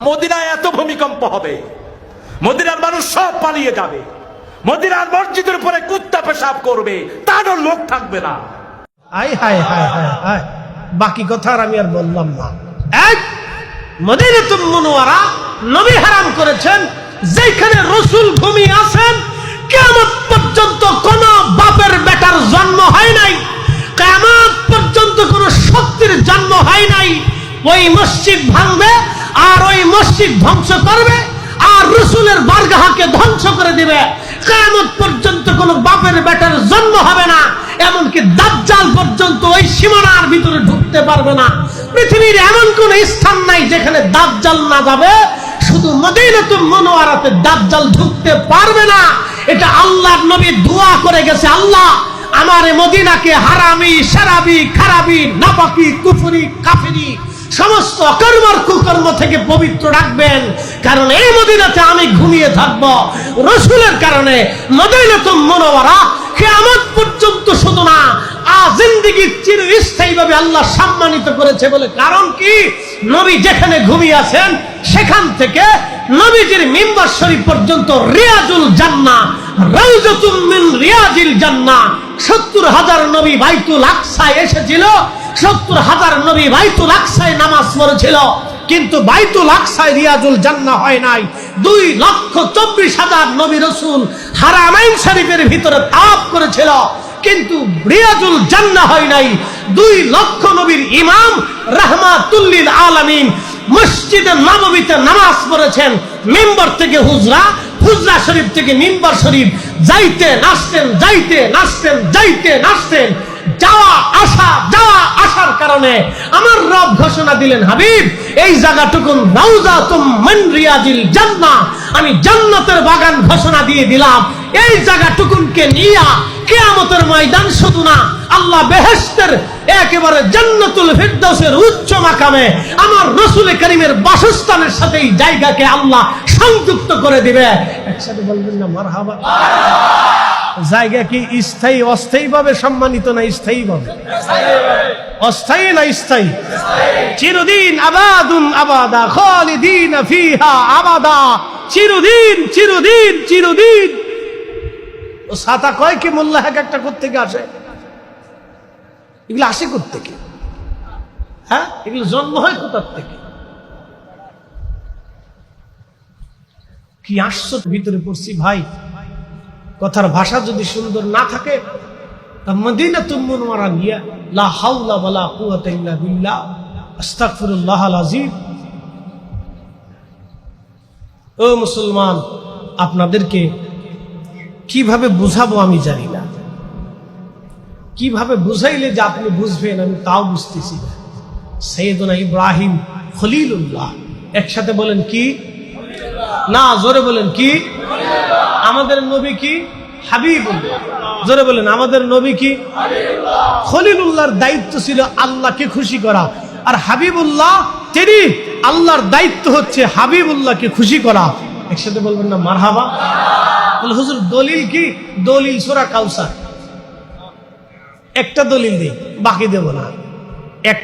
মদিনায় এত ভূমিকম্প হবে, মদিনার মানুষ সব পালিয়ে যাবে, মদিনার মসজিদের উপরে কুত্তা পেশাব করবে, তারও লোক থাকবে না। হায় হায় হায় হায় হায়, বাকি কথা আর আমি আর বললাম না। এক, মদিনাতুল মুনওয়ারা নবী হারাম করেছেন, যেখানে রাসূল ঘুমিয়ে আছেন, কিয়ামত পর্যন্ত কোন বাপের বেটার জন্ম হয় নাই, কিয়ামত পর্যন্ত কোন শক্তির জন্ম হয় নাই। ওই মসজিদ ভাঙবে আর ওই মসজিদ ধ্বংস করবে আর রাসূলের বারগাহকে ধ্বংস করে দিবে। কিয়ামত পর্যন্ত কোন বাপের বেটার জন্ম হবে না, এমনকি দাজ্জাল পর্যন্ত ওই সীমানার ভিতরে ঢুকতে পারবে না। পৃথিবীর এমন কোন স্থান নাই যেখানে দাজ্জাল না যাবে, শুধু মদিনাতুল মুনওয়ারাতে দাজ্জাল ঢুকতে পারবে না। এটা আল্লাহর নবী দোয়া করে গেছে, আল্লাহ আমার মদিনাকে হারামি, শারাবি, খারাবি, নাপাকি, কুফরি, কাফিরি সমস্ত অকর্মর কুকর্ম থেকে পবিত্র রাখবেন, কারণ এই মদিনাতে আমি ঘুমিয়ে থাকব। রাসূলের কারণে মদিনাতুল মুনওয়ারা কিয়ামত পর্যন্ত শুধু না, জিন্দেগীর চিরস্থায়ীভাবে আল্লাহ সম্মানিত করেছে বলে। কারণ কি? নবী যেখানে ঘুমিয়ে আছেন সেখান থেকে নবীজির মিম্বার শরীফ পর্যন্ত রিয়াজুল জান্নাহ, রাউজাতুম মিন রিয়াজিল জান্নাহ। ৭০,০০০ নবী বাইতুল আকসায় এসেছিল, ৭০,০০০ নবী বাইতুল আকসায় নামাজ পড়েছিল, কিন্তু বাইতুল আকসায় রিয়াজুল জান্নাহ হয় নাই। ২,২৪,০০০ নবী রাসূল হারামাইন শরীফের ভিতরে তাওয়াফ করেছিল, কিন্তু রিয়াজুল জান্নাহ হয় নাই। ২,০০,০০০ নবীর ইমাম রাহমাতুল লিল আলামিন মসজিদে নববীতে নামাজ পড়েছেন, মিম্বার থেকে হুজরা, হুজরা শরীফ থেকে মিম্বার শরীফ, যাইতে নাচতেন, যাইতে নাচতেন, যাইতে নাচতেন। যাওয়া আসার কারণে আমার রব ঘোষণা দিলেন, হাবিব এই জায়গাটুকুন রাউজাতুম মিন রিয়াজিল জান্নাহ, আমি জান্নাতের বাগান ঘোষণা দিয়ে দিলাম। এই জায়গাটুকুনকে নিয়া কিয়ামতের ময়দান শুধু না, আল্লাহ বেহেশতের একেবারে জান্নাতুল ফিরদাউসের উচ্চ মাকামে আমার রাসূল করিমের বাসস্থানের সাথে এই জায়গাকে আল্লাহ সংযুক্ত করে দিবে। একসাথে বলবেন না মারহাবা। জায়গা কি স্থায়ী অস্থায়ী ভাবে সম্মানিত না স্থায়ী ভাবে? অস্থায়ী না স্থায়ী? চিরদিন আবাদুন আবাদা খালিদিন ফিহা আবাদা, চিরদিন চিরদিন চিরদিন। ও ছাতা কয় কি মোল্লা এক একটা কোত্থেকে আসে? এগুলো আসে কোত্থেকে? হ্যাঁ, এগুলো জন্ম হয় কোথার থেকে? কি আসছো ভিতরে পড়ছি ভাই। কথার ভাষা যদি সুন্দর না থাকে, মদিনাতুল মুনওয়ারা নিয়া লা হাওলা ওয়ালা কুওয়াতা ইল্লা বিল্লাহ, আস্তাগফিরুল্লাহাল আযীম। ও মুসলমান, আপনাদেরকে কিভাবে বুঝাবো আমি জানি না, কিভাবে বুঝাইলে যে আপনি বুঝবেন আমি তাও বুঝতেছি না। সাইয়েদুনা ইব্রাহিম খলিলুল্লাহ, একসাথে বলেন কি? না, জোরে বলেন কি? আমাদের নবী কি? হাবিবুল্লাহ। জোরে বলেন আমাদের নবী কি? খলিলুল্লাহর দায়িত্ব ছিল আল্লাহকে খুশি করা, আর হাবিবুল্লাহ তিনি আল্লাহর দায়িত্ব হচ্ছে হাবিবুল্লাহকে খুশি করা। একসাথে বলবেন না মারহাবা। বলে হুজুর দলিল কি? দলিল সূরা কাউসার, একটা দলিল দেই, বাকি দেব না।